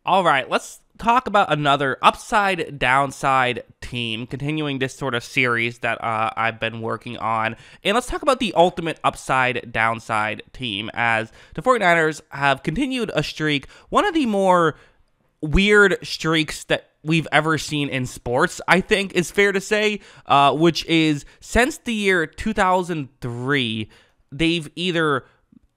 All right, let's talk about another upside downside team, continuing this sort of series that I've been working on. And let's talk about the ultimate upside downside team, as the 49ers have continued a streak, one of the more weird streaks that we've ever seen in sports, I think is fair to say, which is since the year 2003, they've either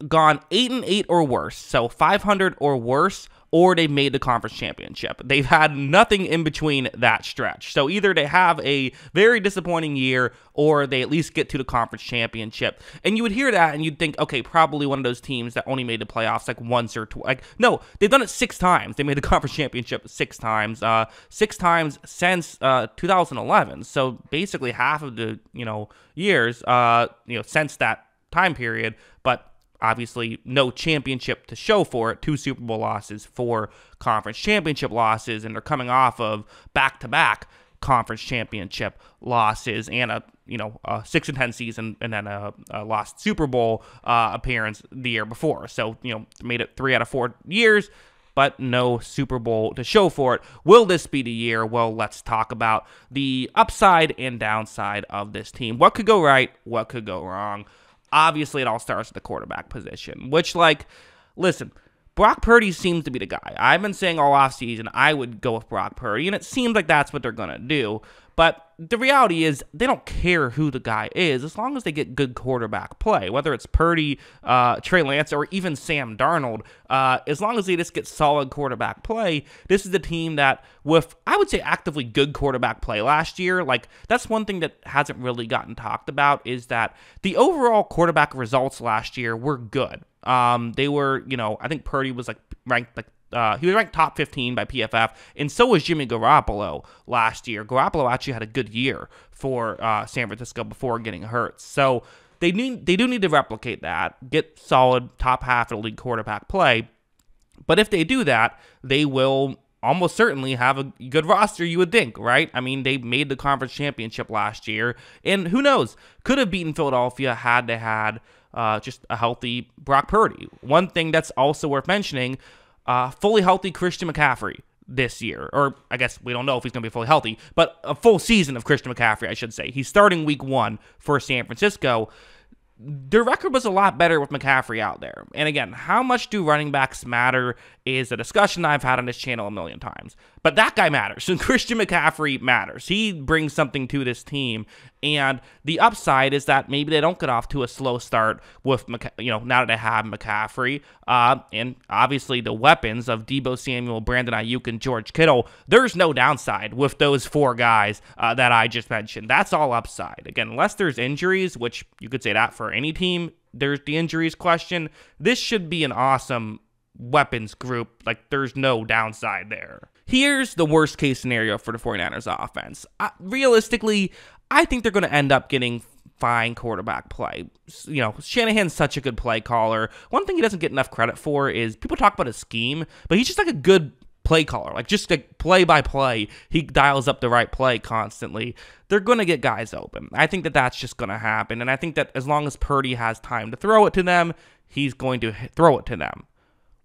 gone 8-8 or worse, so 500 or worse, or they've made the conference championship. They've had nothing in between that stretch. So either they have a very disappointing year or they at least get to the conference championship. And you would hear that and you'd think, okay, probably one of those teams that only made the playoffs like once or twice. Like, no, they've done it 6 times. They made the conference championship 6 times. 6 times since 2011. So basically half of the, years, since that time period. But obviously, no championship to show for it. 2 Super Bowl losses, 4 conference championship losses, and they're coming off of back-to-back conference championship losses and a 6-10 season, and then a lost Super Bowl appearance the year before. So made it 3 out of 4 years, but no Super Bowl to show for it. Will this be the year? Well, let's talk about the upside and downside of this team. What could go right? What could go wrong? Obviously, it all starts at the quarterback position, which, listen, Brock Purdy seems to be the guy. I've been saying all offseason I would go with Brock Purdy, and it seems like that's what they're going to do. But the reality is they don't care who the guy is as long as they get good quarterback play, whether it's Purdy, Trey Lance, or even Sam Darnold. As long as they just get solid quarterback play, this is the team that with, I would say, actively good quarterback play last year. That's one thing that hasn't really gotten talked about is that the overall quarterback results last year were good. They were, I think Purdy was ranked he was ranked top 15 by PFF, and so was Jimmy Garoppolo last year. Garoppolo actually had a good year for San Francisco before getting hurt. So they do need to replicate that, get solid top half of the league quarterback play. But if they do that, they will almost certainly have a good roster, you would think, right? I mean, they made the conference championship last year, and who knows, could have beaten Philadelphia had they had just a healthy Brock Purdy. One thing that's also worth mentioning, fully healthy Christian McCaffrey this year. Or I guess we don't know if he's going to be fully healthy, but a full season of Christian McCaffrey, I should say. He's starting week 1 for San Francisco. Their record was a lot better with McCaffrey out there. And again, how much do running backs matter is a discussion I've had on this channel a million times. But that guy matters. And Christian McCaffrey matters. He brings something to this team. And the upside is that maybe they don't get off to a slow start with, now that they have McCaffrey. And obviously the weapons of Deebo Samuel, Brandon Ayuk, and George Kittle, there's no downside with those 4 guys that I just mentioned. That's all upside. Again, unless there's injuries, which you could say that for any team, there's the injuries question. This should be an awesome weapons group. There's no downside there. Here's the worst case scenario for the 49ers offense. Realistically, I think they're going to end up getting fine quarterback play. Shanahan's such a good play caller. One thing he doesn't get enough credit for is people talk about his scheme, but he's just a good play caller. Just play by play, he dials up the right play constantly. They're going to get guys open. I think that that's just going to happen, and I think that as long as Purdy has time to throw it to them, he's going to throw it to them.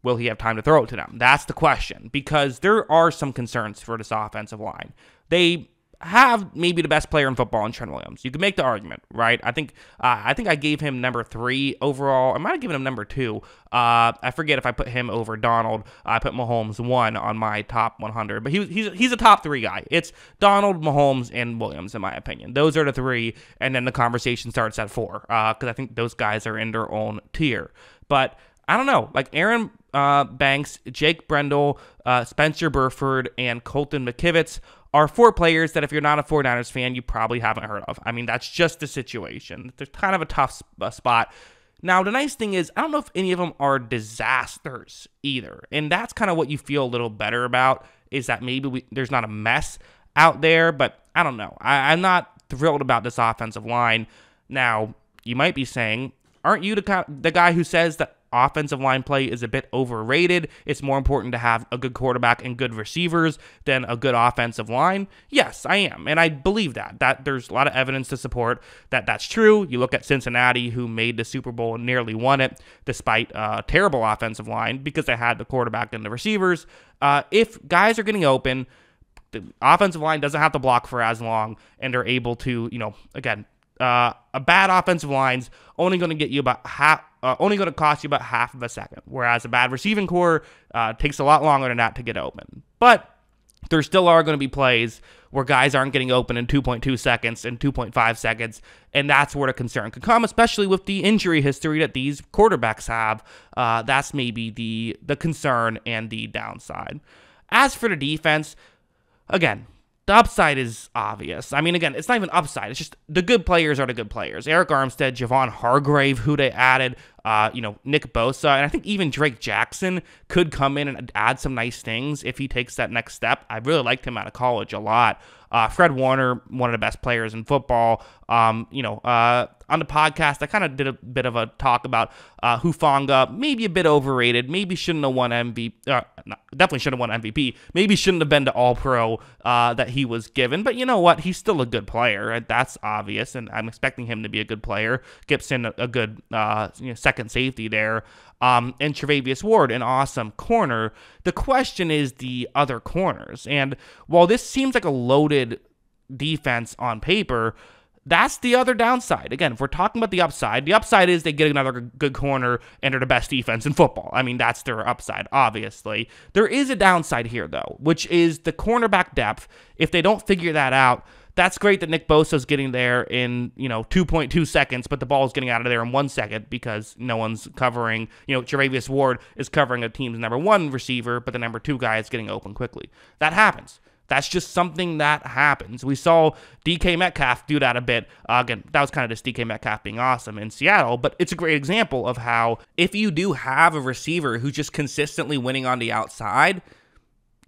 Will he have time to throw it to them? That's the question, because there are some concerns for this offensive line. They have maybe the best player in football in Trent Williams. You could make the argument, right? I think I gave him number 3 overall. I might have given him number 2. I forget if I put him over Donald. I put Mahomes 1 on my top 100. But he's a top 3 guy. It's Donald, Mahomes, and Williams, in my opinion. Those are the 3, and then the conversation starts at 4, because I think those guys are in their own tier. But I don't know, Aaron Banks, Jake Brendel, Spencer Burford, and Colton McKivitz are 4 players that if you're not a 49ers fan, you probably haven't heard of. I mean, that's just the situation. There's kind of a tough spot. Now, the nice thing is, I don't know if any of them are disasters either. And that's kind of what you feel a little better about, is that maybe there's not a mess out there. But I don't know. I'm not thrilled about this offensive line. Now, you might be saying, aren't you the guy who says that offensive line play is a bit overrated. It's more important to have a good quarterback and good receivers than a good offensive line. Yes, I am. And I believe that there's a lot of evidence to support that that's true. You look at Cincinnati, who made the Super Bowl and nearly won it despite a terrible offensive line because they had the quarterback and the receivers. If guys are getting open, the offensive line doesn't have to block for as long, and they're able to, again, a bad offensive line's only going to get you about only going to cost you about half of a second, whereas a bad receiving core takes a lot longer than that to get open. But there still are going to be plays where guys aren't getting open in 2.2 seconds and 2.5 seconds, and that's where the concern could come, especially with the injury history that these quarterbacks have. That's maybe the concern and the downside. As for the defense, again, the upside is obvious. I mean, again, it's not even upside. It's just the good players are the good players. Eric Armstead, Javon Hargrave, who they added, Nick Bosa, and I think even Drake Jackson could come in and add some nice things if he takes that next step. I really liked him out of college a lot. Fred Warner, one of the best players in football. On the podcast, I kind of did a bit of a talk about Hufanga, maybe a bit overrated, maybe shouldn't have won MVP. Definitely shouldn't have won MVP. Maybe shouldn't have been to All-Pro that he was given. But you know what? He's still a good player. That's obvious, and I'm expecting him to be a good player. Gibson, a good second safety there. And Tre'Davious Ward, an awesome corner. The question is the other corners. And while this seems like a loaded defense on paper, that's the other downside. Again, if we're talking about the upside is they get another good corner and are the best defense in football. I mean, that's their upside, obviously. There is a downside here, though, which is the cornerback depth. If they don't figure that out, that's great that Nick Bosa's getting there in, 2.2 seconds, but the ball is getting out of there in 1 second because no one's covering, Tre'Davious Ward is covering a team's number one receiver, but the number two guy is getting open quickly. That happens. That's just something that happens. We saw DK Metcalf do that a bit. Again, that was kind of just DK Metcalf being awesome in Seattle, but it's a great example of how if you do have a receiver who's just consistently winning on the outside,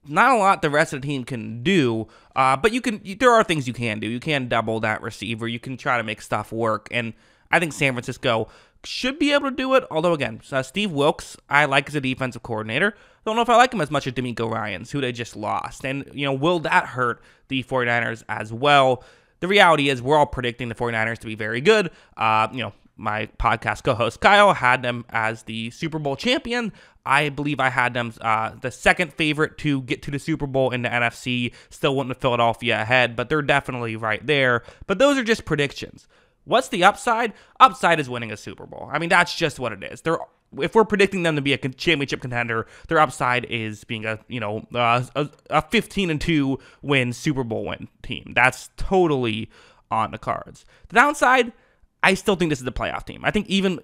not a lot the rest of the team can do, but there are things you can do. You can double that receiver. You can try to make stuff work, and I think San Francisco should be able to do it, although again, Steve Wilks, I like as a defensive coordinator. Don't know if I like him as much as D'Amico Ryans, who they just lost. And, will that hurt the 49ers as well? The reality is we're all predicting the 49ers to be very good. My podcast co-host Kyle had them as the Super Bowl champion. I believe I had them the second favorite to get to the Super Bowl in the NFC. Still went with Philadelphia ahead, but they're definitely right there. But those are just predictions. What's the upside? Upside is winning a Super Bowl. I mean, that's just what it is. If we're predicting them to be a championship contender, their upside is being a 15-2 win Super Bowl win team. That's totally on the cards. The downside, I still think this is a playoff team. I think even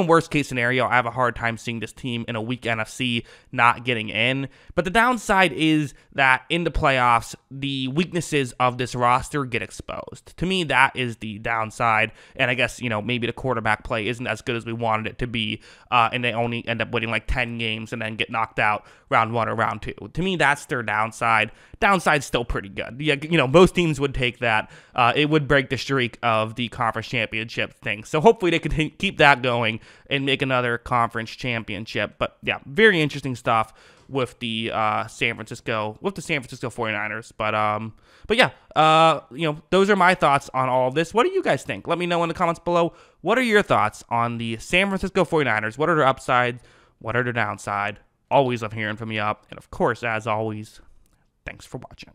worst case scenario, I have a hard time seeing this team in a weak NFC not getting in. But the downside is that in the playoffs, the weaknesses of this roster get exposed. To me, that is the downside. And I guess, maybe the quarterback play isn't as good as we wanted it to be. And they only end up winning like 10 games and then get knocked out round one or round two. To me, that's their downside. Downside's still pretty good. Yeah, most teams would take that. It would break the streak of the conference championship thing. So hopefully they could keep that going and make another conference championship. But yeah, very interesting stuff with the San Francisco 49ers. But yeah, those are my thoughts on all of this. What do you guys think? Let me know in the comments below. What are your thoughts on the San Francisco 49ers? What are their upsides? What are their downside? Always love hearing from you up. And of course, as always, thanks for watching.